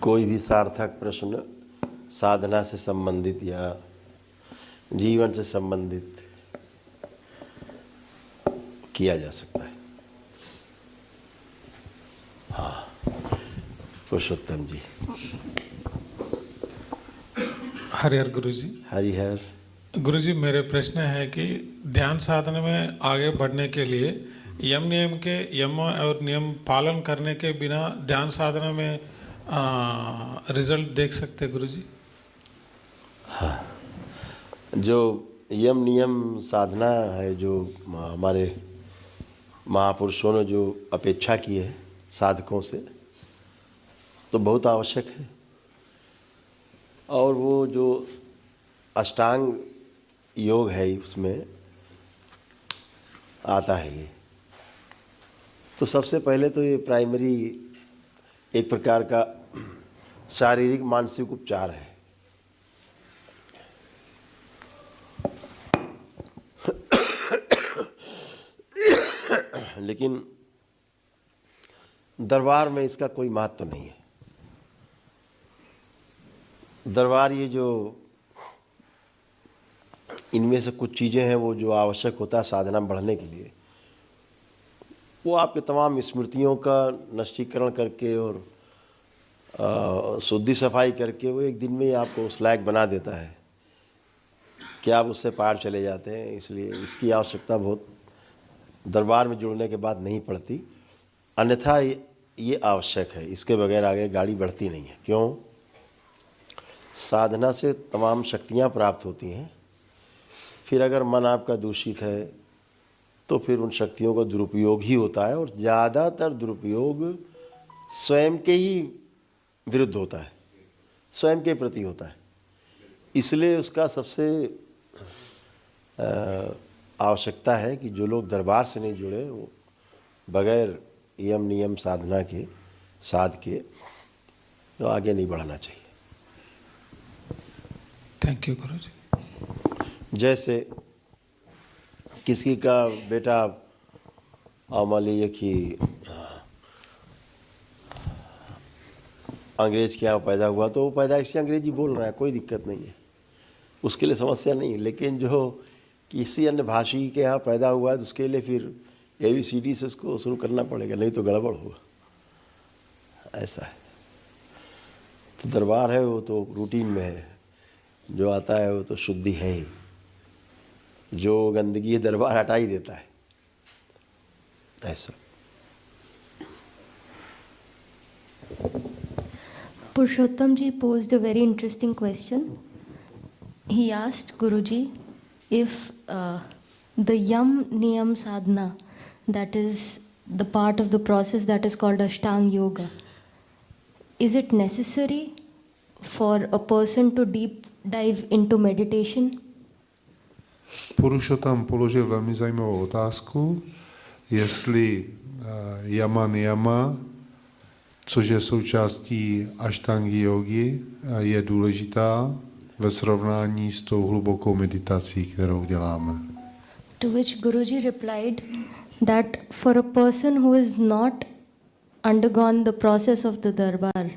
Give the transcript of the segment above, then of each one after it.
कोई भी सार्थक प्रश्न साधना से संबंधित या जीवन से संबंधित किया जा सकता है। हाँ, पुरुषोत्तम जी। हरिहर गुरु जी। हरिहर गुरु जी, मेरे प्रश्न है कि ध्यान साधना में आगे बढ़ने के लिए यम और नियम पालन करने के बिना ध्यान साधना में रिजल्ट देख सकते गुरु जी? हाँ, जो यम नियम साधना है, जो हमारे महापुरुषों ने जो अपेक्षा की है साधकों से, तो बहुत आवश्यक है। और वो जो अष्टांग योग है उसमें आता है ये। तो सबसे पहले तो ये प्राइमरी एक प्रकार का शारीरिक मानसिक उपचार है। लेकिन दरबार में इसका कोई महत्व नहीं है। दरबार ये जो इनमें से कुछ चीज़ें हैं वो जो आवश्यक होता है साधना में बढ़ने के लिए, वो आपके तमाम स्मृतियों का नष्टीकरण करके और शुद्धि सफाई करके वो एक दिन में ही आपको उस लायक बना देता है कि आप उससे पार चले जाते हैं। इसलिए इसकी आवश्यकता बहुत दरबार में जुड़ने के बाद नहीं पड़ती, अन्यथा ये आवश्यक है। इसके बगैर आगे गाड़ी बढ़ती नहीं है। क्यों? साधना से तमाम शक्तियाँ प्राप्त होती हैं। फिर अगर मन आपका दूषित है तो फिर उन शक्तियों का दुरुपयोग ही होता है, और ज़्यादातर दुरुपयोग स्वयं के ही विरुद्ध होता है, स्वयं के प्रति होता है। इसलिए उसका सबसे आवश्यकता है कि जो लोग दरबार से नहीं जुड़े वो बगैर यम नियम साधना के साध के तो आगे नहीं बढ़ना चाहिए। थैंक यू गुरु जी। जैसे किसी का बेटा मान लीजिए कि अंग्रेज के यहाँ पैदा हुआ, तो वो पैदाइश से अंग्रेजी बोल रहा है, कोई दिक्कत नहीं है, उसके लिए समस्या नहीं है। लेकिन जो किसी अन्य भाषी के यहाँ पैदा हुआ है तो उसके लिए फिर ABCD से उसको शुरू करना पड़ेगा, नहीं तो गड़बड़ होगा। ऐसा है। तो दरबार है वो तो रूटीन में है, जो आता है वो तो शुद्धि है ही। जो गंदगी है दरबार हटा ही देता है। ऐसा। Purushottam ji posed a very interesting question. He asked Guruji if the Yam Niyam Sadhana, that is the part of the process that is called Ashtanga Yoga, is it necessary for a person to deep dive into meditation? Purushottam položil velmi zajímavou otázku, jestli yama niyama, což je součástí aštangi jógy, je důležitá ve srovnání s tou hlubokou meditací, kterou děláme. To which Guruji replied that for a person who has not undergone the process of the darbar,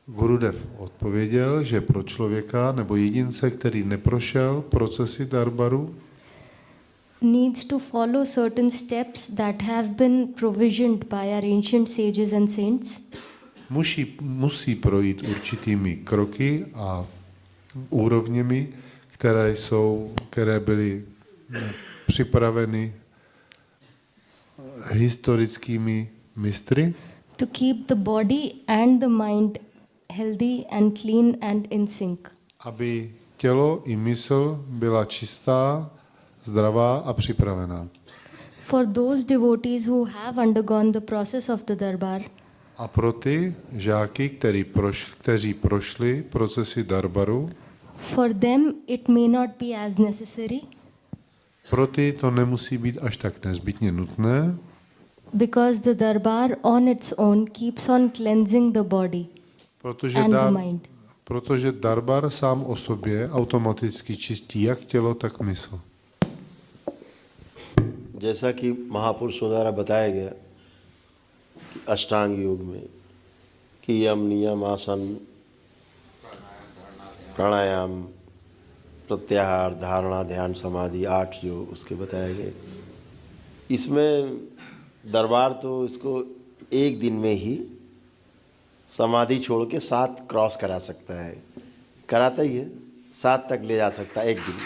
Gurudev odpověděl, že pro člověka nebo jedince, který neprošel procesy darbaru, needs to follow certain steps that have been provisioned by our ancient sages and saints, musí projít určitými kroky a úrovněmi, které byly připraveny historickými mistry, to keep the body and the mind healthy and clean and in sync. Aby tělo i mysl byla čistá, zdravá a připravená. For those devotees who have undergone the process of the darbar, a pro ty žáky, kteří prošli procesy darbaru, for them it may not be as necessary, pro ty to nemusí být až tak nezbytně nutné, because the darbar on its own keeps on cleansing the body and the mind. Protože darbar sám o sobě automaticky čistí jak tělo, tak mysl. जैसा कि महापुरुषों द्वारा बताया गया कि अष्टांग योग में कि यम नियम आसन प्राणायाम प्रत्याहार धारणा ध्यान समाधि 8 जो उसके बताए गए, इसमें दरबार तो इसको एक दिन में ही समाधि छोड़ के 7 क्रॉस करा सकता है, कराता ही है, 7 तक ले जा सकता है एक दिन में।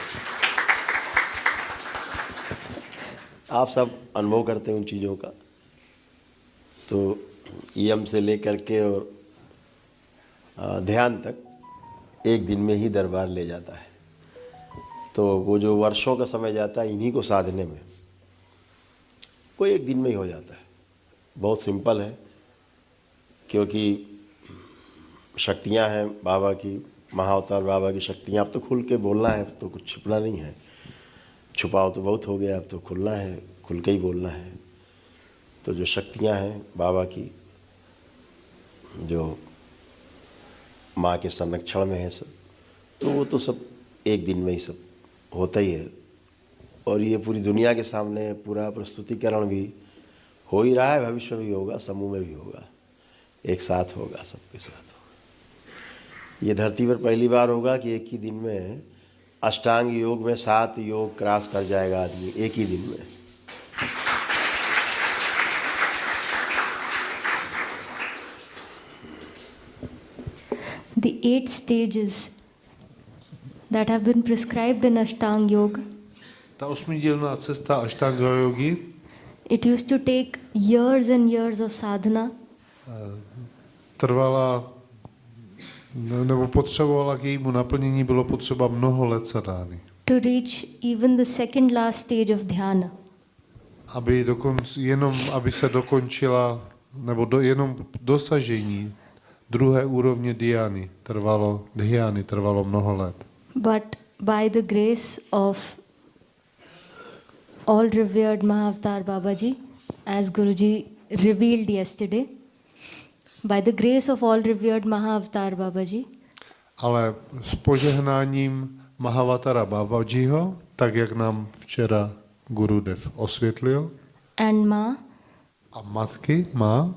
आप सब अनुभव करते हैं उन चीज़ों का। तो यम से लेकर के और ध्यान तक एक दिन में ही दरबार ले जाता है। तो वो जो वर्षों का समय जाता है इन्हीं को साधने में, वो एक दिन में ही हो जाता है। बहुत सिंपल है, क्योंकि शक्तियां हैं बाबा की, महाअवतार बाबा की शक्तियां। अब तो खुल के बोलना है, तो कुछ छुपना नहीं है। छुपाओ तो बहुत हो गया, अब तो खुलना है, खुल के ही बोलना है। तो जो शक्तियां हैं बाबा की, जो माँ के संरक्षण में है सब, तो वो तो सब एक दिन में ही सब होता ही है। और ये पूरी दुनिया के सामने पूरा प्रस्तुतिकरण भी हो ही रहा है, भविष्य में भी होगा, समूह में भी होगा, एक साथ होगा, सबके साथ होगा। ये धरती पर पहली बार होगा कि एक ही दिन में अष्टांग योग में 7 योग क्रॉस कर जाएगा आदमी एक ही दिन में। The 8 stages that have been prescribed in Ashtanga Yoga, Ta 8dílná cesta Ashtanga jogy, it used to take years and years of sadhana, trvala, nebo potřebovala k jejímu naplnění bylo potřeba mnoho let sadány. to reach even the second last stage of dhyana. Aby se dokončila, nebo jenom dosažení druhé úrovně dhyány trvalo mnoho let. But by the grace of all revered Mahavatar Babaji, as Guruji revealed yesterday, by the grace of all revered Mahavatar Babaji, Ale s požehnáním Mahavatara Babajiho, tak jak nám včera Gurudev osvětlil, and Ma, a matky, má,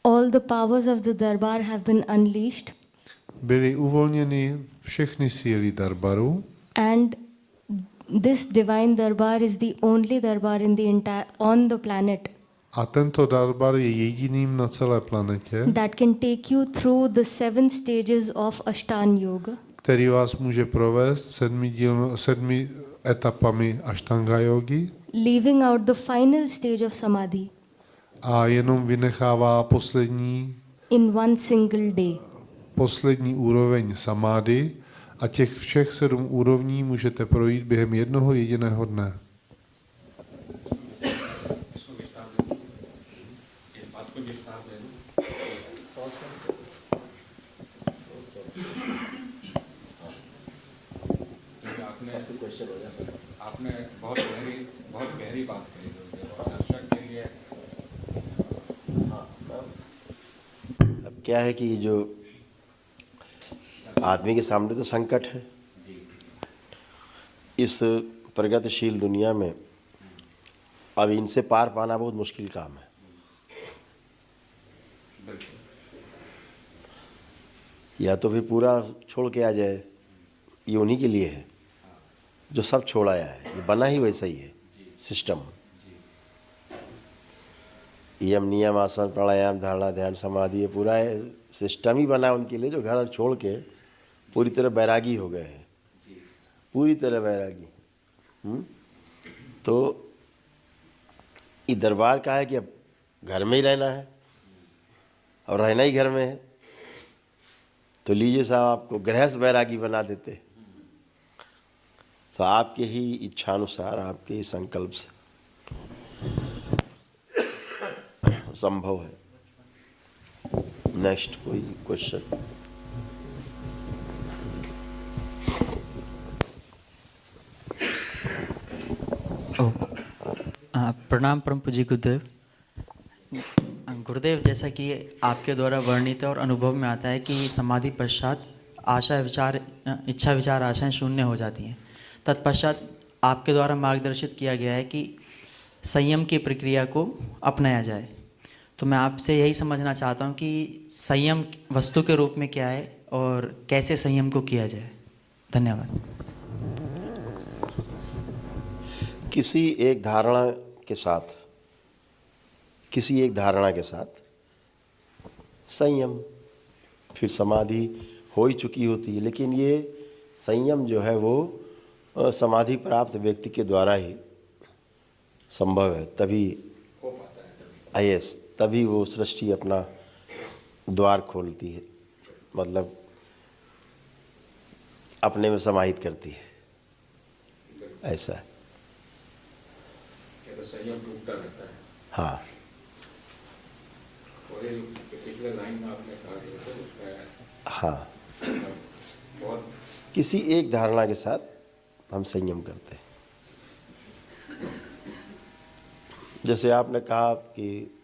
all the powers of the Darbar have been unleashed, byly uvolněny všechny síly Darbaru, and this divine Darbar is the only Darbar in the on the planet a tento Darbar je jediným na celé planetě, that can take you through the 7 stages of Ashtanga Yoga, který vás může provést 7 etapami Ashtanga jogy leaving out the final stage of Samadhi a jenom vynechává in one single day. poslední úroveň samády a těch všech 7 úrovní můžete projít během jednoho jediného dne. आपने बहुत गहरी बात कही और दर्शक के लिए। अब क्या है कि जो आदमी के सामने तो संकट है इस प्रगतिशील दुनिया में, अब इनसे पार पाना बहुत मुश्किल काम है। या तो फिर पूरा छोड़ के आ जाए, ये उन्हीं के लिए है जो सब छोड़ आया है। ये बना ही वैसा ही है सिस्टम। यम नियम आसन प्राणायाम धारणा ध्यान समाधि, ये पूरा सिस्टम ही बना उनके लिए जो घर छोड़ के पूरी तरह बैरागी हो गए हैं, पूरी तरह बैरागी। तो ये दरबार का है कि अब घर में ही रहना है और रहना ही घर में है। तो लीजिए साहब, आपको गृहस्थ बैरागी बना देते, तो आपके ही इच्छानुसार, आपके ही संकल्प से संभव है। नेक्स्ट कोई क्वेश्चन? प्रणाम परम पूज्य गुरुदेव। गुरुदेव, जैसा कि आपके द्वारा वर्णित और अनुभव में आता है कि समाधि पश्चात इच्छा विचार आशाएं शून्य हो जाती हैं। तत्पश्चात आपके द्वारा मार्गदर्शित किया गया है कि संयम की प्रक्रिया को अपनाया जाए। तो मैं आपसे यही समझना चाहता हूँ कि संयम वस्तु के रूप में क्या है और कैसे संयम को किया जाए। धन्यवाद। किसी एक धारणा के साथ संयम, फिर समाधि हो ही चुकी होती है, लेकिन ये संयम जो है वो समाधि प्राप्त व्यक्ति के द्वारा ही संभव है, तभी हो पाता है तभी। यस, तभी वो सृष्टि अपना द्वार खोलती है, मतलब अपने में समाहित करती है, ऐसा है। क्या तो संयम टूटता रहता है। हाँ, वही पिछले लाइन में आपने कहा था उसका हाँ, बहुत किसी एक धारणा के साथ हम संयम करते हैं। जैसे आपने कहा कि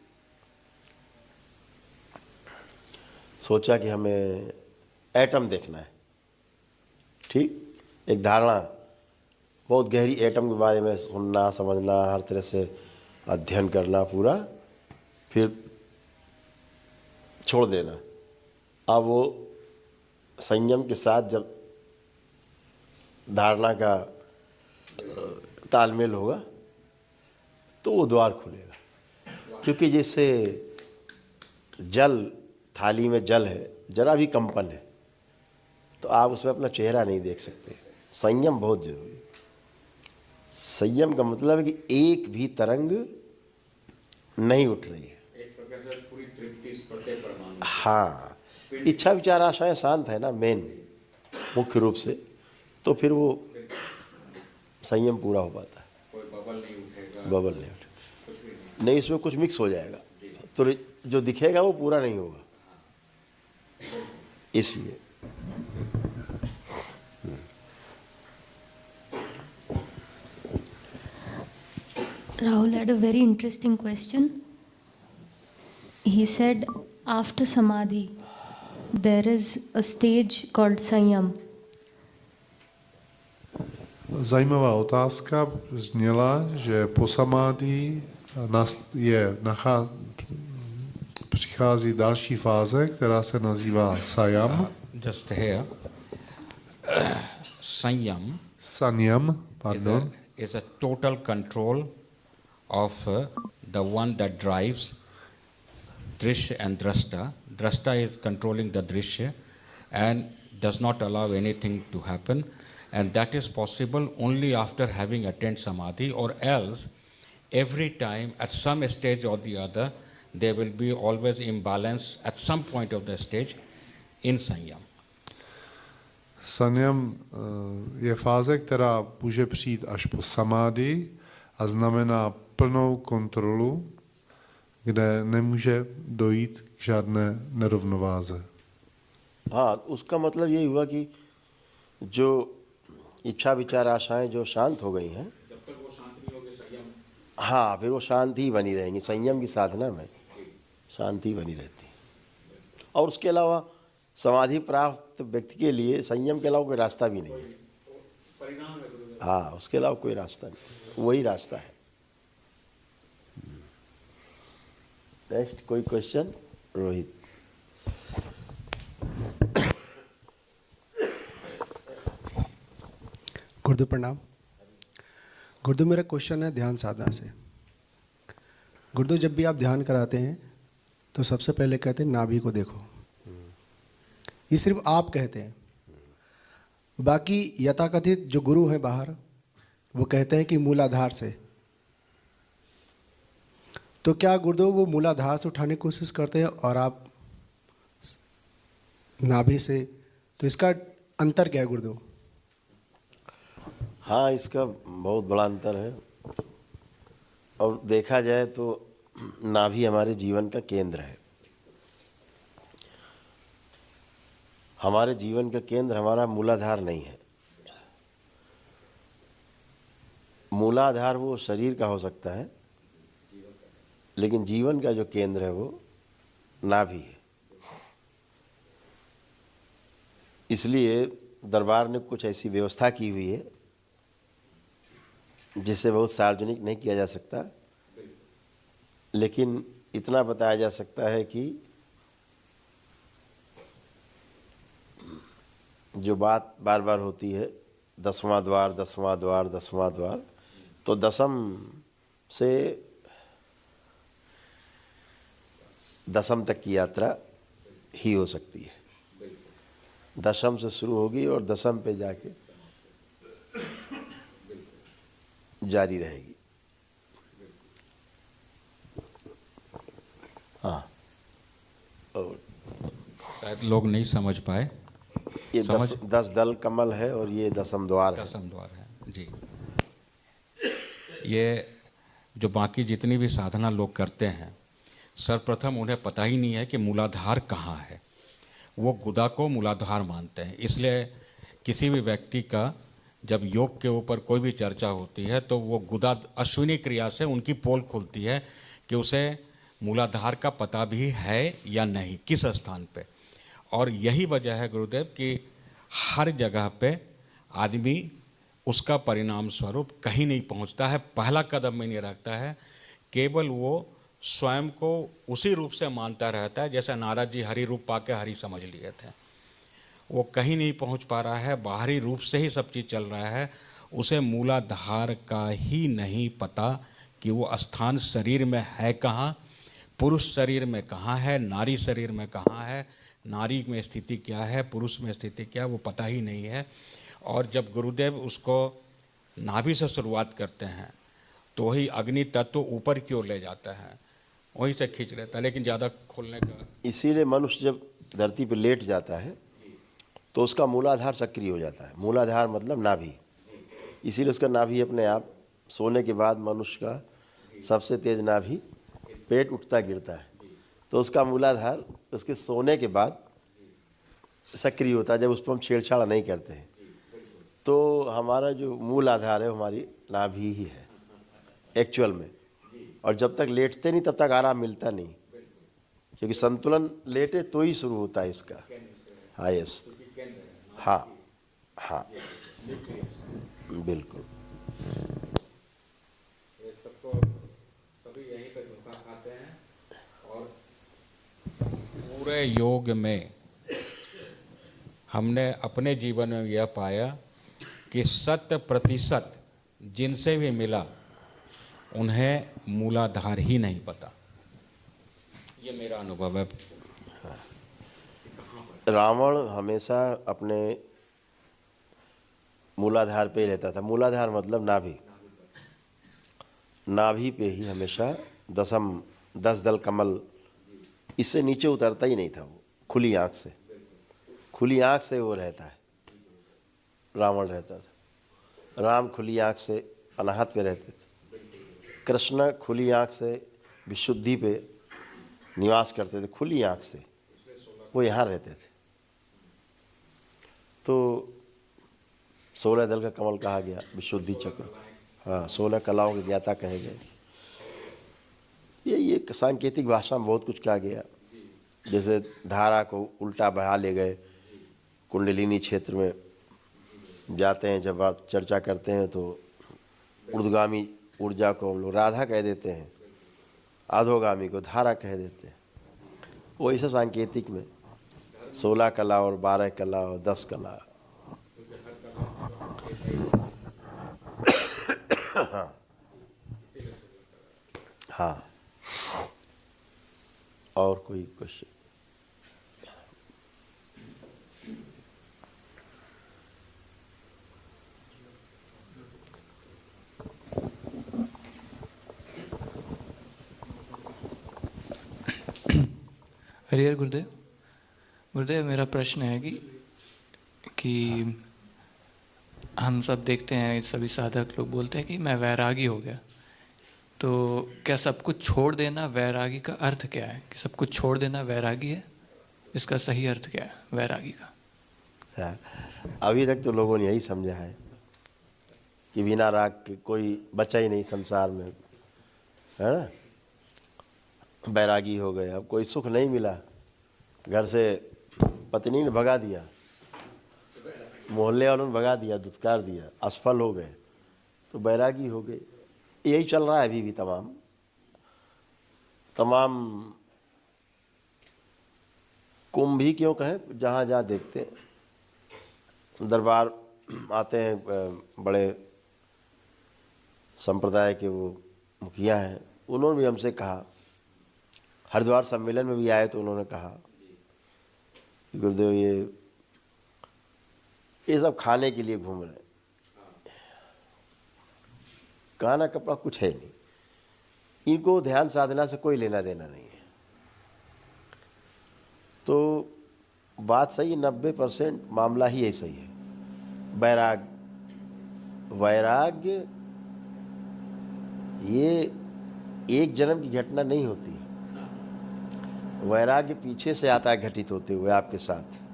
सोचा कि हमें एटम देखना है, ठीक, एक धारणा, बहुत गहरी एटम के बारे में सुनना, समझना, हर तरह से अध्ययन करना पूरा, फिर छोड़ देना। अब वो संयम के साथ जब धारणा का तालमेल होगा तो वो द्वार खुलेगा। क्योंकि जैसे जल, थाली में जल है, जरा भी कंपन है तो आप उसमें अपना चेहरा नहीं देख सकते। संयम बहुत जरूरी है। संयम का मतलब है कि एक भी तरंग नहीं उठ रही है। एक प्रकार से पूरी तृप्ति प्रत्येक परमाणु। हाँ, इच्छा विचार आशाएं शांत है ना, मेन मुख्य रूप से, तो फिर वो संयम पूरा हो पाता है। कोई बबल नहीं उठेगा, बबल नहीं उठे, कुछ भी नहीं। नहीं, इसमें कुछ मिक्स हो जाएगा तो जो दिखेगा वो पूरा नहीं होगा, इसलिए। Rahul had a very interesting question. He said, after Samadhi, there is a stage called Sanyam. Zajímavá otázka zněla, že po samádi přichází další fáze, která se nazývá Sayam. Just here, Sanyam Sanyam, pardon. is a total control of the one that drives Drishya and Drashta. Drashta is controlling the Drishya and does not allow anything to happen, and that is possible only after having attained Samadhi, or else every time at some stage or the other there will be always imbalance at some point of the stage in Sanyam. Sanyam je fáze, která může přijít až po samádi a znamená plnou kontrolu, kde nemůže dojít k žádné nerovnováze. हाँ, उसका मतलब यही हुआ कि जो इच्छा विचार आशाएं जो शांत हो गई हैं, जब तक वो शांत नहीं होगी संयम, हाँ, फिर वो शांति ही बनी रहेंगी। संयम की साधना में शांति बनी रहती। और उसके अलावा समाधि प्राप्त व्यक्ति के लिए संयम के अलावा कोई रास्ता भी नहीं है। परिणाम है गुरुदेव। हाँ, उसके अलावा कोई रास्ता नहीं, वही रास्ता है। नेक्स्ट कोई क्वेश्चन? रोहित। गुरुदेव प्रणाम। गुरुदेव, मेरा क्वेश्चन है ध्यान साधना से। गुरुदेव, जब भी आप ध्यान कराते हैं तो सबसे पहले कहते हैं नाभि को देखो। ये सिर्फ आप कहते हैं, बाकी यथाकथित जो गुरु हैं बाहर वो कहते हैं कि मूलाधार से। तो क्या गुरुदेव वो मूलाधार से उठाने की कोशिश करते हैं और आप नाभि से, तो इसका अंतर क्या है गुरुदेव? हाँ, इसका बहुत बड़ा अंतर है। और देखा जाए तो नाभि हमारे जीवन का केंद्र है। हमारे जीवन का केंद्र हमारा मूलाधार नहीं है। मूलाधार वो शरीर का हो सकता है, लेकिन जीवन का जो केंद्र है वो नाभि है। इसलिए दरबार ने कुछ ऐसी व्यवस्था की हुई है जिसे बहुत सार्वजनिक नहीं किया जा सकता, लेकिन इतना बताया जा सकता है कि जो बात बार बार होती है 10वां द्वार 10वां द्वार 10वां द्वार, तो दसम से दसम तक की यात्रा ही हो सकती है। दशम से शुरू होगी और दसम पे जाके जारी रहेगी। हाँ, और शायद लोग नहीं समझ पाए। ये 10 दल कमल है और ये दसम द्वार है। दसम द्वार है जी। ये जो बाकी जितनी भी साधना लोग करते हैं, सर्वप्रथम उन्हें पता ही नहीं है कि मूलाधार कहाँ है। वो गुदा को मूलाधार मानते हैं। इसलिए किसी भी व्यक्ति का जब योग के ऊपर कोई भी चर्चा होती है तो वो गुदा अश्विनी क्रिया से उनकी पोल खुलती है कि उसे मूलाधार का पता भी है या नहीं, किस स्थान पे। और यही वजह है गुरुदेव कि हर जगह पे आदमी उसका परिणाम स्वरूप कहीं नहीं पहुंचता है, पहला कदम में नहीं रखता है। केवल वो स्वयं को उसी रूप से मानता रहता है जैसा नारद जी हरि रूप पाके हरि समझ लिए थे। वो कहीं नहीं पहुंच पा रहा है, बाहरी रूप से ही सब चीज़ चल रहा है। उसे मूलाधार का ही नहीं पता कि वो स्थान शरीर में है कहाँ, पुरुष शरीर में कहाँ है, नारी शरीर में कहाँ है, नारी में स्थिति क्या है, पुरुष में स्थिति क्या है, वो पता ही नहीं है। और जब गुरुदेव उसको नाभि से शुरुआत करते हैं तो वही अग्नि तत्व ऊपर की ओर ले जाता है, वहीं से खींच लेता है, लेकिन ज़्यादा खोलने का। इसीलिए मनुष्य जब धरती पर लेट जाता है तो उसका मूलाधार सक्रिय हो जाता है। मूलाधार मतलब नाभि, इसीलिए उसका नाभि अपने आप सोने के बाद मनुष्य का सबसे तेज नाभि पेट उठता गिरता है, तो उसका मूलाधार उसके सोने के बाद सक्रिय होता है, जब उस पर हम छेड़छाड़ नहीं करते हैं। तो हमारा जो मूल आधार है हमारी नाभि ही है एक्चुअल में। और जब तक लेटते नहीं तब तक आराम मिलता नहीं, क्योंकि संतुलन लेटे तो ही शुरू होता है इसका। हाँ, यस, हाँ हाँ, बिल्कुल। सभी यहीं पे धोखा खाते हैं। और पूरे योग में हमने अपने जीवन में यह पाया कि 100% जिनसे भी मिला उन्हें मूलाधार ही नहीं पता। ये मेरा अनुभव है। रावण हमेशा अपने मूलाधार पे ही रहता था। मूलाधार मतलब नाभि, नाभि पे ही हमेशा दसम 10 दल कमल, इससे नीचे उतरता ही नहीं था। वो खुली आँख से, खुली आँख से वो रहता है, रावण रहता था। राम खुली आँख से अनाहत पे रहते थे। कृष्ण खुली आँख से विशुद्धि पे निवास करते थे, खुली आँख से वो यहाँ रहते थे। तो 16 दल का कमल कहा गया, विशुद्धि चक्र। हाँ, 16 कलाओं के ज्ञाता कहे गए। ये सांकेतिक भाषा में बहुत कुछ कहा गया। जैसे धारा को उल्टा बहा ले गए, कुंडलिनी क्षेत्र में जाते हैं, जब आप चर्चा करते हैं तो ऊर्ध्वगामी ऊर्जा को हम लोग राधा कह देते हैं, अधोगामी को धारा कह देते हैं। वो ऐसा सांकेतिक में 16 कला और 12 कला और 10 कला। हाँ, और कोई क्वेश्चन? हरिहर गुरुदेव। गुरुदेव, मेरा प्रश्न है कि हम सब देखते हैं, सभी साधक लोग बोलते हैं कि मैं वैरागी हो गया, तो क्या सब कुछ छोड़ देना वैरागी का अर्थ क्या है? कि सब कुछ छोड़ देना वैरागी है? इसका सही अर्थ क्या है वैरागी का? अभी तक तो लोगों ने यही समझा है कि बिना राग के कोई बचा ही नहीं संसार में, है ना। बैरागी हो गए, अब कोई सुख नहीं मिला, घर से पत्नी ने भगा दिया, मोहल्ले वालों ने भगा दिया, दुत्कार दिया, असफल हो गए, तो बैरागी हो गए। यही चल रहा है अभी भी तमाम। तमाम कुंभ ही क्यों कहें, जहाँ जहाँ देखते हैं दरबार आते हैं बड़े संप्रदाय के वो मुखिया हैं, उन्होंने भी हमसे कहा, हरिद्वार सम्मेलन में भी आए तो उन्होंने कहा कि गुरुदेव ये सब खाने के लिए घूम रहे हैं, खाना कपड़ा कुछ है नहीं, इनको ध्यान साधना से कोई लेना देना नहीं है। तो बात सही, 90% मामला ही ऐसा ही है। वैराग्य ये एक जन्म की घटना नहीं होती है, वैराग्य पीछे से आता है घटित होते हुए आपके साथ।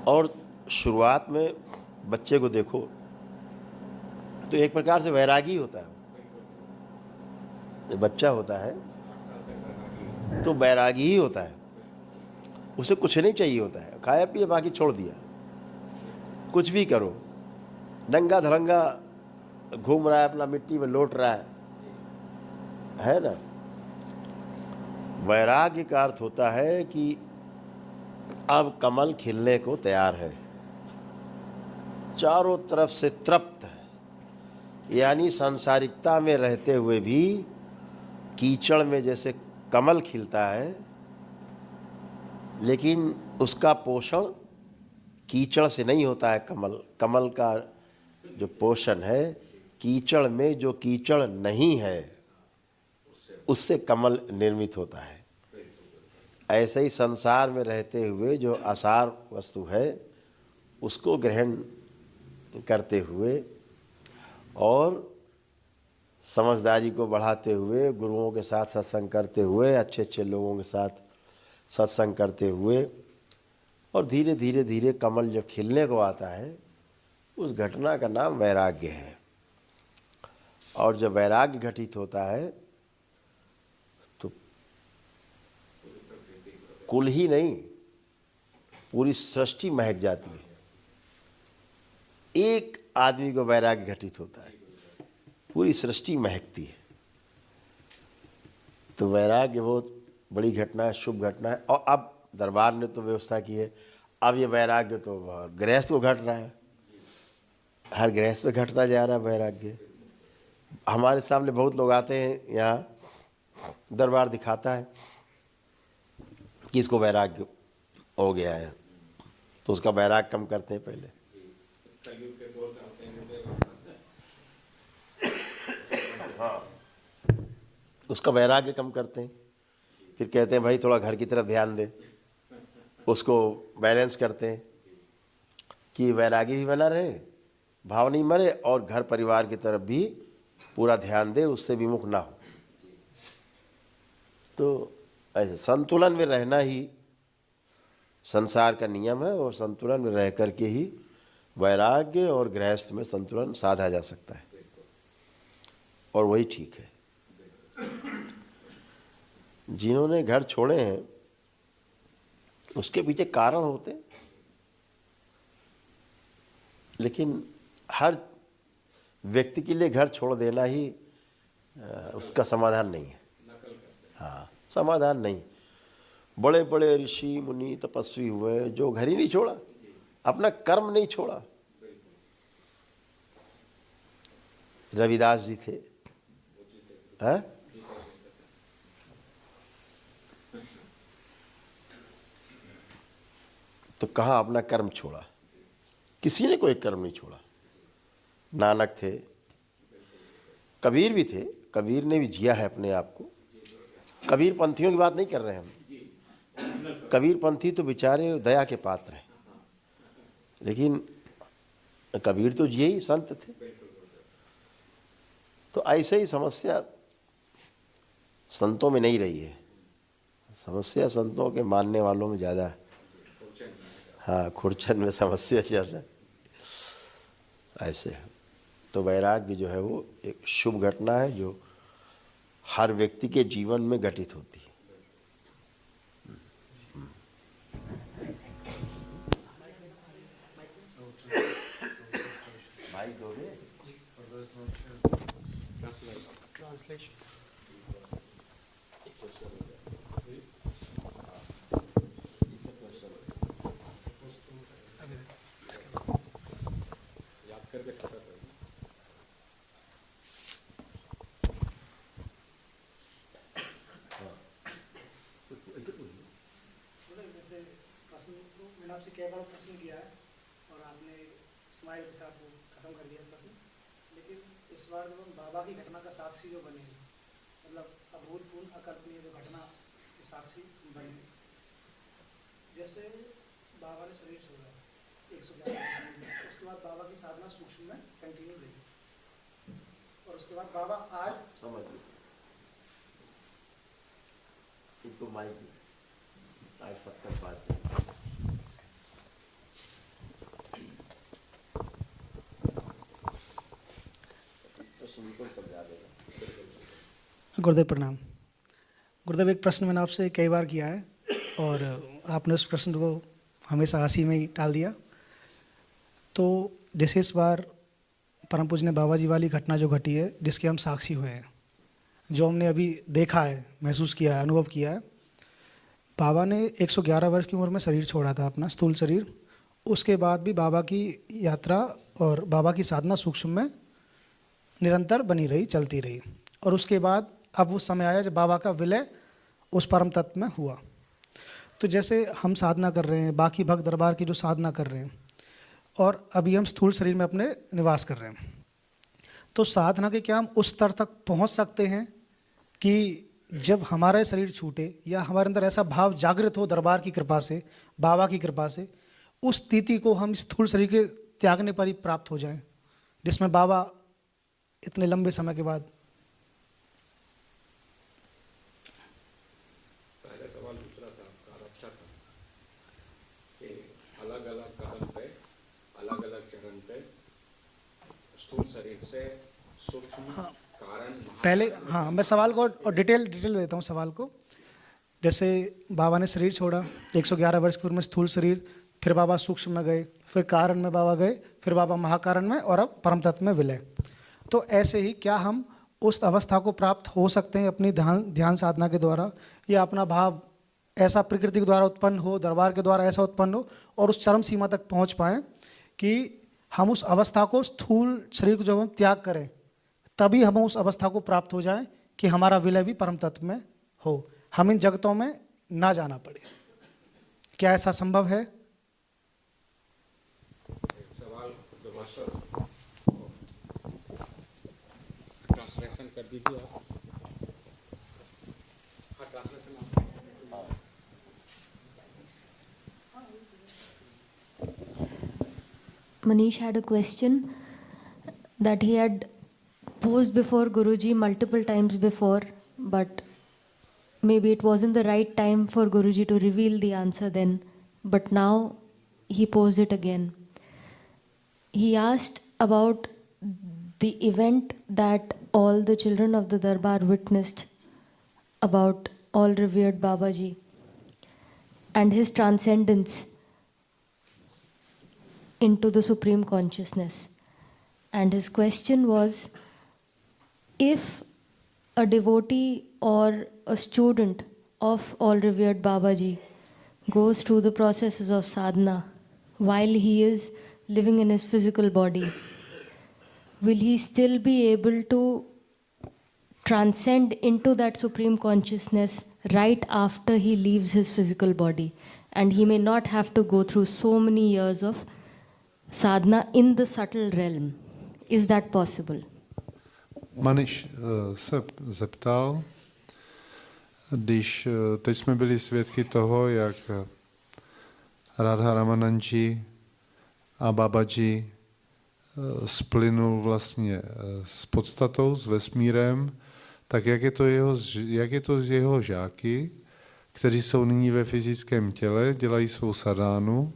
और शुरुआत में बच्चे को देखो तो एक प्रकार से वैरागी होता है, बच्चा होता है तो बैरागी ही होता है, उसे कुछ नहीं चाहिए होता है, खाया पिया बाकी छोड़ दिया, कुछ भी करो, नंगा धड़ंगा घूम रहा है, अपना मिट्टी में लौट रहा है ना। वैराग्य का अर्थ होता है कि अब कमल खिलने को तैयार है, चारों तरफ से तृप्त है, यानी सांसारिकता में रहते हुए भी कीचड़ में जैसे कमल खिलता है, लेकिन उसका पोषण कीचड़ से नहीं होता है। कमल का जो पोषण है, कीचड़ में जो कीचड़ नहीं है उससे कमल निर्मित होता है। ऐसे ही संसार में रहते हुए जो आसार वस्तु है उसको ग्रहण करते हुए और समझदारी को बढ़ाते हुए, गुरुओं के साथ सत्संग करते हुए, अच्छे अच्छे लोगों के साथ सत्संग करते हुए, और धीरे धीरे धीरे कमल जब खिलने को आता है, उस घटना का नाम वैराग्य है। और जब वैराग्य घटित होता है तो कुल ही नहीं, पूरी सृष्टि महक जाती है। एक आदमी को वैराग्य घटित होता है, पूरी सृष्टि महकती है। तो वैराग्य बहुत बड़ी घटना है, शुभ घटना है। और अब दरबार ने तो व्यवस्था की है, अब ये वैराग्य तो गृहस्थ को घट रहा है, हर गृहस्थ पे घटता जा रहा है वैराग्य। हमारे सामने बहुत लोग आते हैं, यहाँ दरबार दिखाता है कि इसको वैराग्य हो गया है, तो उसका वैराग्य कम करते हैं पहले। हाँ, उसका वैराग्य कम करते हैं, फिर कहते हैं भाई थोड़ा घर की तरफ ध्यान दे, उसको बैलेंस करते हैं कि वैरागी भी बना रहे, भाव नहीं मरे, और घर परिवार की तरफ भी पूरा ध्यान दे, उससे विमुख ना हो। तो ऐसे संतुलन में रहना ही संसार का नियम है, और संतुलन में रह करके ही वैराग्य और गृहस्थ में संतुलन साधा जा सकता है, और वही ठीक है। जिन्होंने घर छोड़े हैं उसके पीछे कारण होते, लेकिन हर व्यक्ति के लिए घर छोड़ देना ही उसका समाधान नहीं है। हाँ, समाधान नहीं। बड़े बड़े ऋषि मुनि तपस्वी हुए जो घर ही नहीं छोड़ा, अपना कर्म नहीं छोड़ा। रविदास जी थे, हैं? तो कहाँ अपना कर्म छोड़ा, किसी ने कोई कर्म नहीं छोड़ा। नानक थे, कबीर भी थे, कबीर ने भी जिया है अपने आप को। कबीर पंथियों की बात नहीं कर रहे हैं हम, कबीर पंथी तो बेचारे दया के पात्र हैं, लेकिन कबीर तो जिए ही संत थे। तो ऐसे ही समस्या संतों में नहीं रही है, समस्या संतों के मानने वालों में ज़्यादा है। हाँ, खुरचन में समस्या ज़्यादा ऐसे है। तो वैराग्य जो है वो एक शुभ घटना है जो हर व्यक्ति के जीवन में घटित होती है। मैंने आपसे कई बार प्रश्न किया है और आपने स्माइल के साथ वो खत्म कर दिया प्रश्न, लेकिन इस बार जब हम बाबा की घटना का साक्षी जो बने, मतलब अभूतपूर्व अकल्पनीय जो घटना के साक्षी बने, जैसे बाबा ने शरीर छोड़ा 111, उसके बाद बाबा की साधना सूक्ष्म में कंटिन्यू रही, और उसके बाद बाबा आज समझ लो इनको माइक आज सब तक बात है। गुरुदेव प्रणाम। गुरुदेव, एक प्रश्न मैंने आपसे कई बार किया है और आपने उस प्रश्न को हमेशा हंसी में ही टाल दिया। तो जैसे इस बार परम पूज्य बाबा जी वाली घटना जो घटी है, जिसके हम साक्षी हुए हैं, जो हमने अभी देखा है, महसूस किया है, अनुभव किया है, बाबा ने 111 वर्ष की उम्र में शरीर छोड़ा था, अपना स्थूल शरीर। उसके बाद भी बाबा की यात्रा और बाबा की साधना सूक्ष्म में निरंतर बनी रही, चलती रही। और उसके बाद अब वो समय आया जब बाबा का विलय उस परम तत्व में हुआ। तो जैसे हम साधना कर रहे हैं, बाकी भक्त दरबार की जो साधना कर रहे हैं, और अभी हम स्थूल शरीर में अपने निवास कर रहे हैं, तो साधना के क्या हम उस स्तर तक पहुंच सकते हैं कि जब हमारा शरीर छूटे या हमारे अंदर ऐसा भाव जागृत हो दरबार की कृपा से, बाबा की कृपा से, उस स्थिति को हम स्थूल शरीर के त्यागने पर ही प्राप्त हो जाएं, जिसमें बाबा इतने लंबे समय के बाद। पहले सवाल दूसरा था आपका, अच्छा था कि अलग अलग कदम पे, अलग अलग चरण पे स्थूल शरीर से सूक्ष्म कारण पहले हाँ, मैं सवाल को और डिटेल देता हूँ सवाल को। जैसे बाबा ने शरीर छोड़ा 111 वर्ष की उम्र में, स्थूल शरीर, फिर बाबा सूक्ष्म में गए, फिर कारण में बाबा गए, फिर बाबा महाकारण में, और अब परम तत्व में विलय। तो ऐसे ही क्या हम उस अवस्था को प्राप्त हो सकते हैं अपनी ध्यान साधना के द्वारा, या अपना भाव ऐसा प्रकृति के द्वारा उत्पन्न हो, दरबार के द्वारा ऐसा उत्पन्न हो, और उस चरम सीमा तक पहुंच पाएँ कि हम उस अवस्था को, स्थूल शरीर को जब हम त्याग करें, तभी हम उस अवस्था को प्राप्त हो जाएं कि हमारा विलय भी परम तत्व में हो, हम इन जगतों में ना जाना पड़े। क्या ऐसा संभव है? सवाल ट्रांसलेशन कर दीजिए आप। हाँ, translation Manish had a question that he had posed before Guruji multiple times before, but maybe it wasn't the right time for Guruji to reveal the answer then, but now he posed it again. He asked about the event that all the children of the Darbar witnessed about all revered Babaji and his transcendence into the Supreme Consciousness. And his question was, if a devotee or a student of all revered Babaji goes through the processes of sadhana while he is living in his physical body, will he still be able to transcend into that Supreme Consciousness right after he leaves his physical body? And he may not have to go through so many years of sadhana in the subtle realm. Is that possible? Maniš se zeptal, když teď jsme byli svědky toho, jak Radha Ramananji a Babaji splynul vlastně s podstatou, s vesmírem, tak jak je to s jeho žáky, kteří jsou nyní ve fyzickém těle, dělají svou sadánu,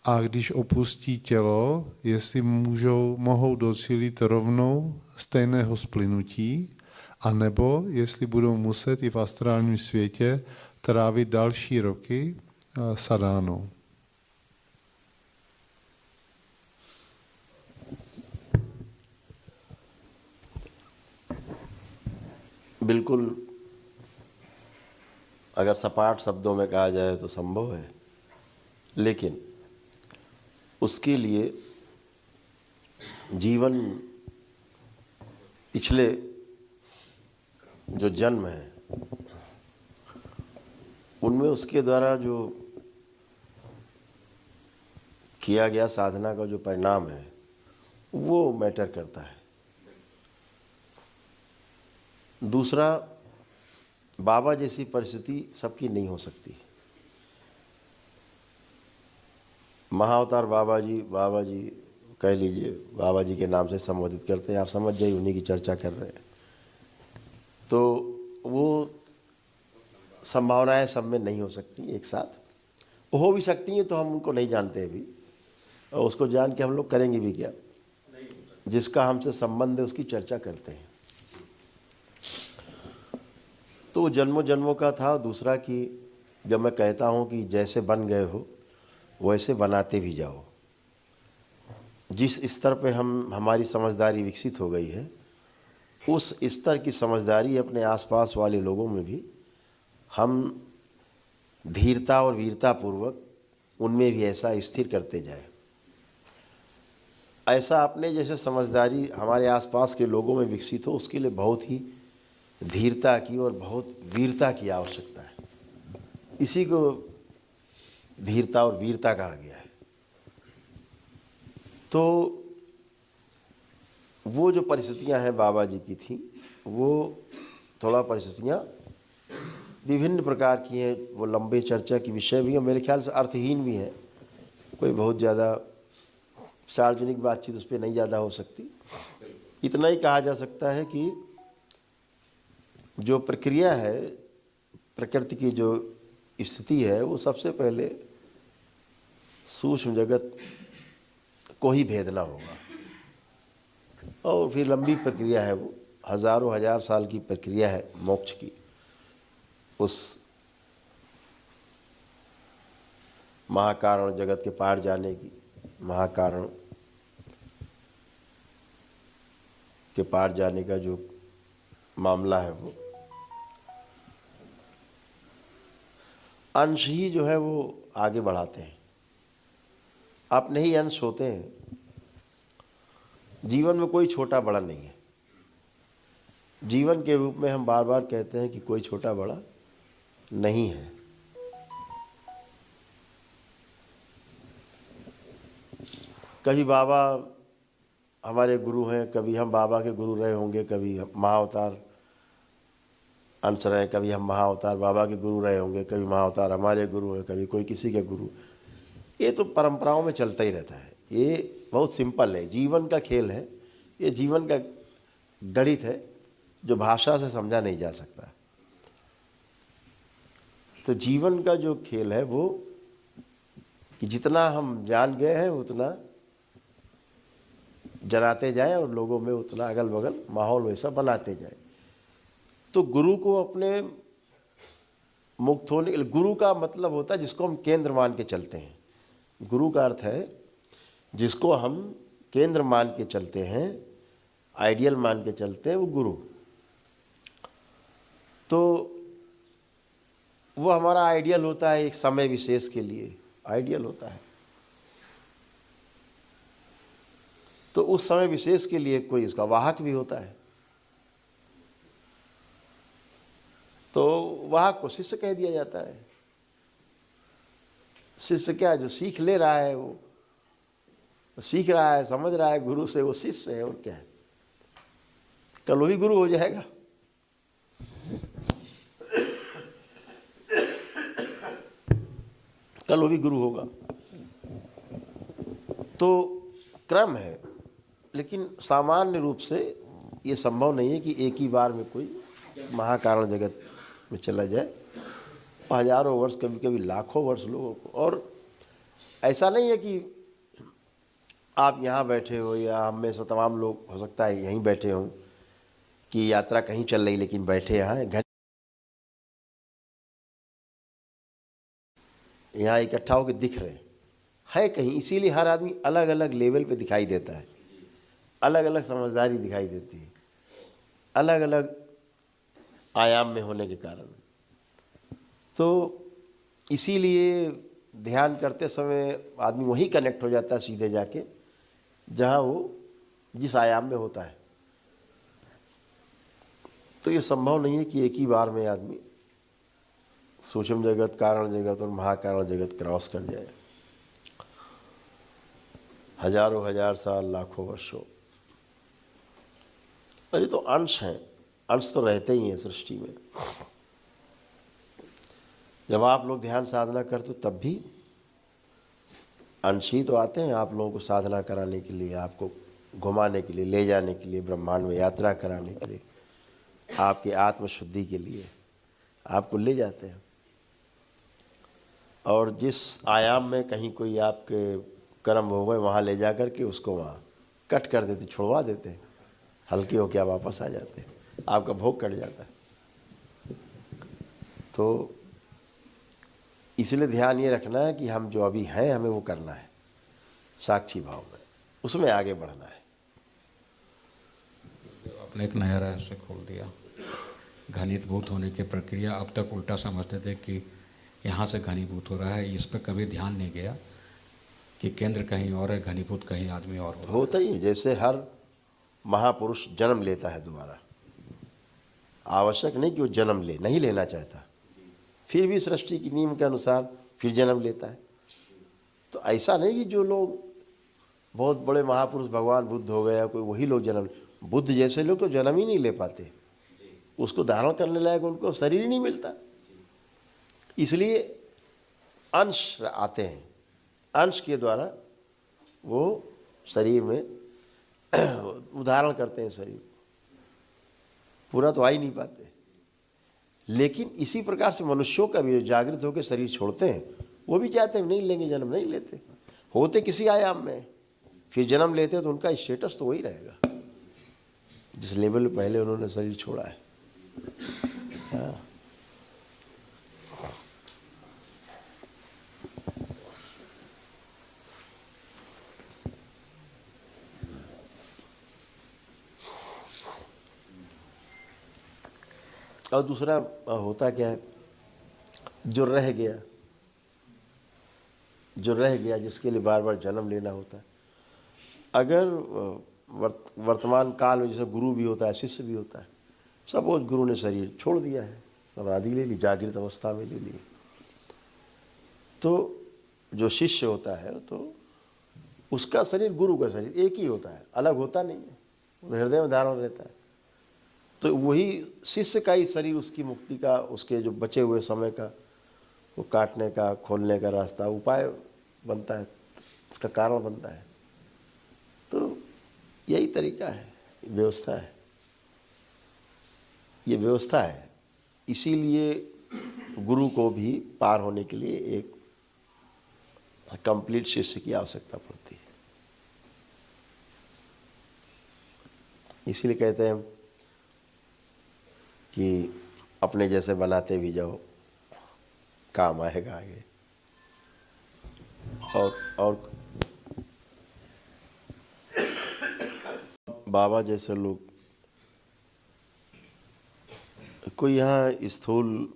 a když opustí tělo, jestli mohou docílit rovnou stejného splynutí, anebo jestli budou muset i v astrálním světě trávit další roky sadánou. बिल्कुल अगर सपाट शब्दों में कहा जाए तो संभव है, लेकिन उसके लिए जीवन पिछले जो जन्म है उनमें उसके द्वारा जो किया गया साधना का जो परिणाम है वो मैटर करता है। दूसरा, बाबा जैसी परिस्थिति सबकी नहीं हो सकती। महाअवतार बाबा जी कह लीजिए, बाबा जी के नाम से संबोधित करते हैं, आप समझ जाइए उन्हीं की चर्चा कर रहे हैं। तो वो संभावनाएं सब में नहीं हो सकती एक साथ, वो हो भी सकती हैं तो हम उनको नहीं जानते अभी, और उसको जान के हम लोग करेंगे भी क्या। जिसका हमसे संबंध है उसकी चर्चा करते हैं। तो जन्मों जन्मों का था। दूसरा कि जब मैं कहता हूँ कि जैसे बन गए हो वैसे बनाते भी जाओ। जिस स्तर पे हमारी समझदारी विकसित हो गई है, उस स्तर की समझदारी अपने आसपास वाले लोगों में भी हम धीरता और वीरता पूर्वक उनमें भी ऐसा स्थिर करते जाएं। ऐसा अपने जैसे समझदारी हमारे आसपास के लोगों में विकसित हो, उसके लिए बहुत ही धीरता की और बहुत वीरता की आवश्यकता है। इसी को धीरता और वीरता कहा गया है। तो वो जो परिस्थितियां हैं बाबा जी की थी, वो थोड़ा परिस्थितियां विभिन्न प्रकार की हैं। वो लंबे चर्चा की विषय भी है, मेरे ख्याल से अर्थहीन भी है। कोई बहुत ज़्यादा सार्वजनिक बातचीत उस पर नहीं ज़्यादा हो सकती। इतना ही कहा जा सकता है कि जो प्रक्रिया है, प्रकृति की जो स्थिति है, वो सबसे पहले सूक्ष्म जगत को ही भेदना होगा, और फिर लंबी प्रक्रिया है, वो हजारों हजार साल की प्रक्रिया है मोक्ष की। उस महाकारण जगत के पार जाने की, महाकारण के पार जाने का जो मामला है, वो अंश ही जो है वो आगे बढ़ाते हैं। अपने ही अंश होते हैं। जीवन में कोई छोटा बड़ा नहीं है। जीवन के रूप में हम बार बार कहते हैं कि कोई छोटा बड़ा नहीं है। कभी बाबा हमारे गुरु हैं, कभी हम बाबा के गुरु रहे होंगे, कभी महाअवतार अंश रहे, कभी हम महाअवतार बाबा के गुरु रहे होंगे, कभी महाअवतार हमारे गुरु हैं, कभी कोई किसी के गुरु। ये तो परंपराओं में चलता ही रहता है। ये बहुत सिंपल है, जीवन का खेल है। ये जीवन का गणित है जो भाषा से समझा नहीं जा सकता। तो जीवन का जो खेल है वो कि जितना हम जान गए हैं उतना जनाते जाएं और लोगों में उतना अगल बगल माहौल वैसा बनाते जाएं। तो गुरु को अपने मुक्त होने, गुरु का मतलब होता है जिसको हम केंद्र मान के चलते हैं। गुरु का अर्थ है जिसको हम केंद्र मान के चलते हैं, आइडियल मान के चलते हैं, वो गुरु। तो वो हमारा आइडियल होता है एक समय विशेष के लिए, आइडियल होता है। तो उस समय विशेष के लिए कोई उसका वाहक भी होता है। तो वाहक को शिष्य कह दिया जाता है। शिष्य क्या, जो सीख ले रहा है, वो सीख रहा है, समझ रहा है गुरु से, वो शिष्य है। और क्या है, कल वो भी गुरु हो जाएगा। कल वो भी गुरु होगा। तो क्रम है, लेकिन सामान्य रूप से ये संभव नहीं है कि एक ही बार में कोई महाकारण जगत में चला जाए। हजारों वर्ष, कभी कभी लाखों वर्ष लोगों को। और ऐसा नहीं है कि आप यहाँ बैठे हो या हम में से तमाम लोग हो सकता है यहीं बैठे हों कि यात्रा कहीं चल रही लेकिन बैठे यहाँ इकट्ठा होकर दिख रहे है कहीं। इसीलिए हर आदमी अलग अलग लेवल पे दिखाई देता है, अलग अलग समझदारी दिखाई देती है, अलग अलग आयाम में होने के कारण। तो इसीलिए ध्यान करते समय आदमी वहीं कनेक्ट हो जाता है सीधे जाके जहाँ वो जिस आयाम में होता है। तो ये संभव नहीं है कि एक ही बार में आदमी सूक्ष्म जगत, कारण जगत और महाकारण जगत क्रॉस कर जाए। हजारों हजार साल, लाखों वर्षों। और ये तो अंश हैं, अंश तो रहते ही हैं सृष्टि में। जब आप लोग ध्यान साधना करते हो तब भी अंश ही तो आते हैं आप लोगों को साधना कराने के लिए, आपको घुमाने के लिए, ले जाने के लिए, ब्रह्मांड में यात्रा कराने के लिए, आपकी आत्मशुद्धि के लिए आपको ले जाते हैं। और जिस आयाम में कहीं कोई आपके कर्म हो गए वहाँ ले जा कर के उसको वहाँ कट कर देते, छुड़वा देते हैं, हल्के हो के आप वापस आ जाते हैं, आपका भोग कट जाता है। तो इसलिए ध्यान ये रखना है कि हम जो अभी हैं हमें वो करना है साक्षी भाव में, उसमें आगे बढ़ना है। आपने एक नया रहस्य खोल दिया। घनीभूत होने की प्रक्रिया अब तक उल्टा समझते थे कि यहाँ से घनीभूत हो रहा है, इस पर कभी ध्यान नहीं गया कि केंद्र कहीं और है, घनीभूत कहीं आदमी और हो। होता ही है। जैसे हर महापुरुष जन्म लेता है दोबारा, आवश्यक नहीं कि वो जन्म ले, नहीं लेना चाहता, फिर भी सृष्टि की नियम के अनुसार फिर जन्म लेता है। तो ऐसा नहीं कि जो लोग बहुत बड़े महापुरुष, भगवान बुद्ध हो गया कोई, वही लोग जन्म, बुद्ध जैसे लोग तो जन्म ही नहीं ले पाते, उसको धारण करने लायक उनको शरीर ही नहीं मिलता। इसलिए अंश आते हैं, अंश के द्वारा वो शरीर में उदाहरण करते हैं शरीर, पूरा तो आ ही नहीं पाते। लेकिन इसी प्रकार से मनुष्यों का भी जागृत होकर शरीर छोड़ते हैं, वो भी चाहते हैं नहीं लेंगे जन्म, नहीं लेते, होते किसी आयाम में, फिर जन्म लेते हैं तो उनका स्टेटस तो वही रहेगा जिस लेवल पे पहले उन्होंने शरीर छोड़ा है। हाँ। और दूसरा होता क्या है, जो रह गया जिसके लिए बार बार जन्म लेना होता है। अगर वर्तमान काल में जैसे गुरु भी होता है, शिष्य भी होता है, सपोज गुरु ने शरीर छोड़ दिया है, समाधि ले ली, जागृत अवस्था में ले ली, तो जो शिष्य होता है तो उसका शरीर गुरु का शरीर एक ही होता है, अलग होता नहीं है, वो हृदय में धारण रहता है। तो वही शिष्य का ही शरीर उसकी मुक्ति का, उसके जो बचे हुए समय का वो काटने का, खोलने का रास्ता, उपाय बनता है, उसका कारण बनता है। तो यही तरीका है, व्यवस्था है, ये व्यवस्था है। इसीलिए गुरु को भी पार होने के लिए एक कंप्लीट शिष्य की आवश्यकता पड़ती है। इसीलिए कहते हैं कि अपने जैसे बनाते भी जाओ, काम आएगा आगे। और बाबा जैसे लोग, कोई यहाँ स्थूल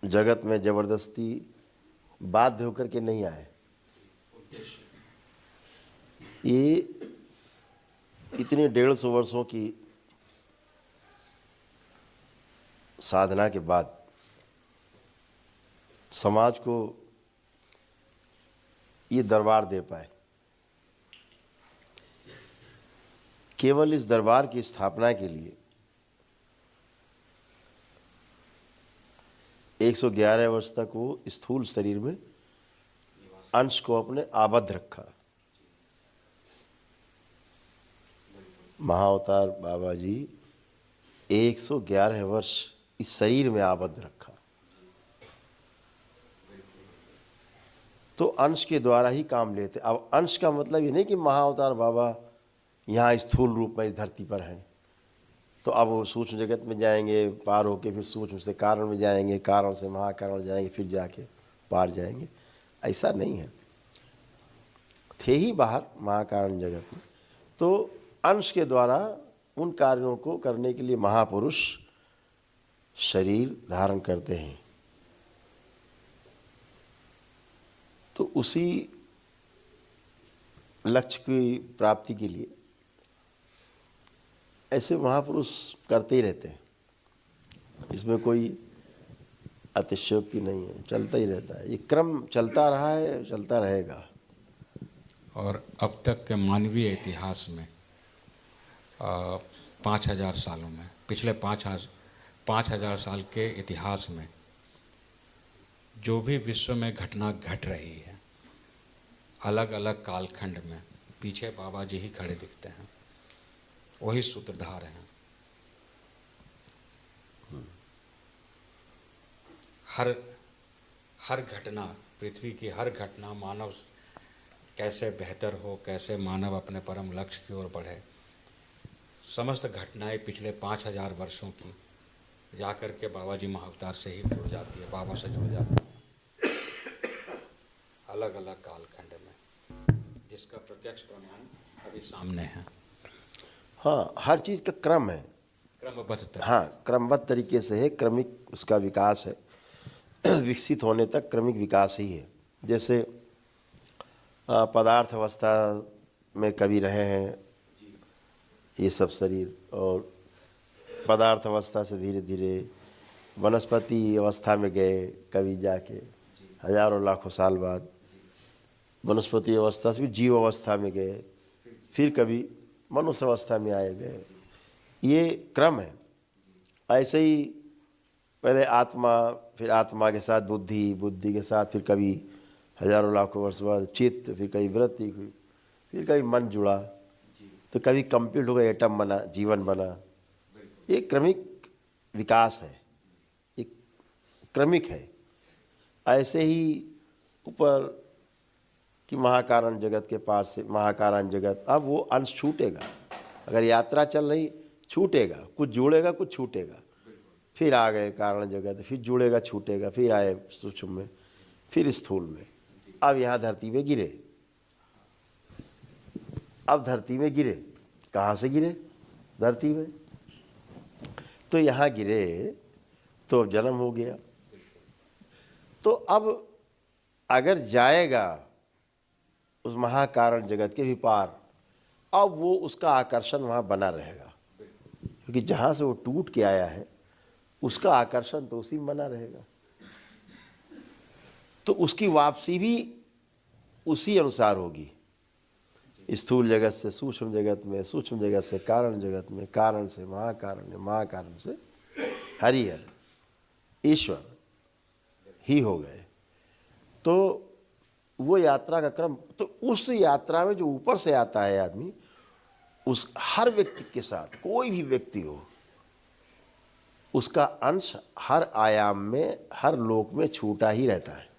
जगत में जबरदस्ती बाध्य होकर के नहीं आए। ये इतने 150 वर्षों की साधना के बाद समाज को ये दरबार दे पाए। केवल इस दरबार की स्थापना के लिए 111 वर्ष तक वो स्थूल शरीर में अंश को अपने आबद्ध रखा। महाअवतार बाबा जी 111 वर्ष इस शरीर में आबद्ध रखा। तो अंश के द्वारा ही काम लेते। अब अंश का मतलब ये नहीं कि महाअवतार बाबा यहाँ स्थूल रूप में इस धरती पर हैं, तो अब वो सूक्ष्म जगत में जाएंगे, पार होके फिर सूक्ष्म से कारण में जाएंगे, कारण से महाकारण जाएंगे, फिर जाके पार जाएंगे। ऐसा नहीं है, थे ही बाहर महाकारण जगत में। तो अंश के द्वारा उन कार्यों को करने के लिए महापुरुष शरीर धारण करते हैं, तो उसी लक्ष्य की प्राप्ति के लिए ऐसे महापुरुष करते ही रहते हैं। इसमें कोई अतिशयोक्ति नहीं है, चलता ही रहता है, ये क्रम चलता रहा है, चलता रहेगा। और अब तक के मानवीय इतिहास में 5000 सालों में, पिछले 5000 साल के इतिहास में जो भी विश्व में घटना घट रही है, अलग अलग कालखंड में, पीछे बाबा जी ही खड़े दिखते हैं, वही सूत्रधार हैं। हर घटना, पृथ्वी की हर घटना, मानव कैसे बेहतर हो, कैसे मानव अपने परम लक्ष्य की ओर बढ़े, समस्त घटनाएं पिछले 5000 वर्षों की जाकर के बाबा जी महाअवतार से ही जुड़ जाती है, बाबा से जुड़ जाती है, अलग अलग कालखंड में, जिसका प्रत्यक्ष प्रमाण अभी सामने है। हाँ, हर चीज़ का क्रम है, क्रमबद्ध। हाँ, क्रमबद्ध तरीके से है, क्रमिक उसका विकास है, विकसित होने तक क्रमिक विकास ही है। जैसे पदार्थ अवस्था में कभी रहे हैं ये सब शरीर, और पदार्थ अवस्था से धीरे धीरे वनस्पति अवस्था में गए, कभी जाके हजारों लाखों साल बाद वनस्पति अवस्था से भी जीव अवस्था में गए, फिर कभी मनुष्य अवस्था में आए गए, ये क्रम है। ऐसे ही पहले आत्मा, फिर आत्मा के साथ बुद्धि, बुद्धि के साथ फिर कभी हजारों लाखों वर्ष बाद चित्त, फिर कभी वृत्ति हुई, फिर कभी मन जुड़ा, तो कभी कंप्लीट हो गया, एटम बना, जीवन बना। ये क्रमिक विकास है, एक क्रमिक है। ऐसे ही ऊपर कि महाकारण जगत के पास से महाकारण जगत, अब वो अंश छूटेगा, अगर यात्रा चल रही छूटेगा, कुछ जुड़ेगा कुछ छूटेगा, फिर आ गए कारण जगत, फिर जुड़ेगा छूटेगा, फिर आए सूक्ष्म में, फिर स्थूल में, अब यहाँ धरती में गिरे, अब धरती में गिरे, कहाँ से गिरे? धरती में, तो यहाँ गिरे तो जन्म हो गया। तो अब अगर जाएगा उस महाकारण जगत के भी पार, अब वो उसका आकर्षण वहाँ बना रहेगा, क्योंकि जहाँ से वो टूट के आया है उसका आकर्षण तो उसी में बना रहेगा, तो उसकी वापसी भी उसी अनुसार होगी। स्थूल जगत से सूक्ष्म जगत में, सूक्ष्म जगत से कारण जगत में, कारण से महाकारण, महाकारण से हरिहर, ईश्वर ही हो गए। तो वो यात्रा का क्रम, तो उस यात्रा में जो ऊपर से आता है आदमी, उस हर व्यक्ति के साथ, कोई भी व्यक्ति हो, उसका अंश हर आयाम में, हर लोक में छूटा ही रहता है।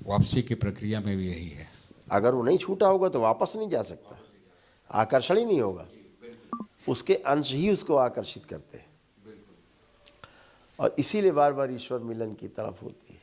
वापसी की प्रक्रिया में भी यही है। अगर वो नहीं छूटा होगा तो वापस नहीं जा सकता, आकर्षण ही नहीं होगा, उसके अंश ही उसको आकर्षित करते हैं, और इसीलिए बार बार ईश्वर मिलन की तरफ होती है।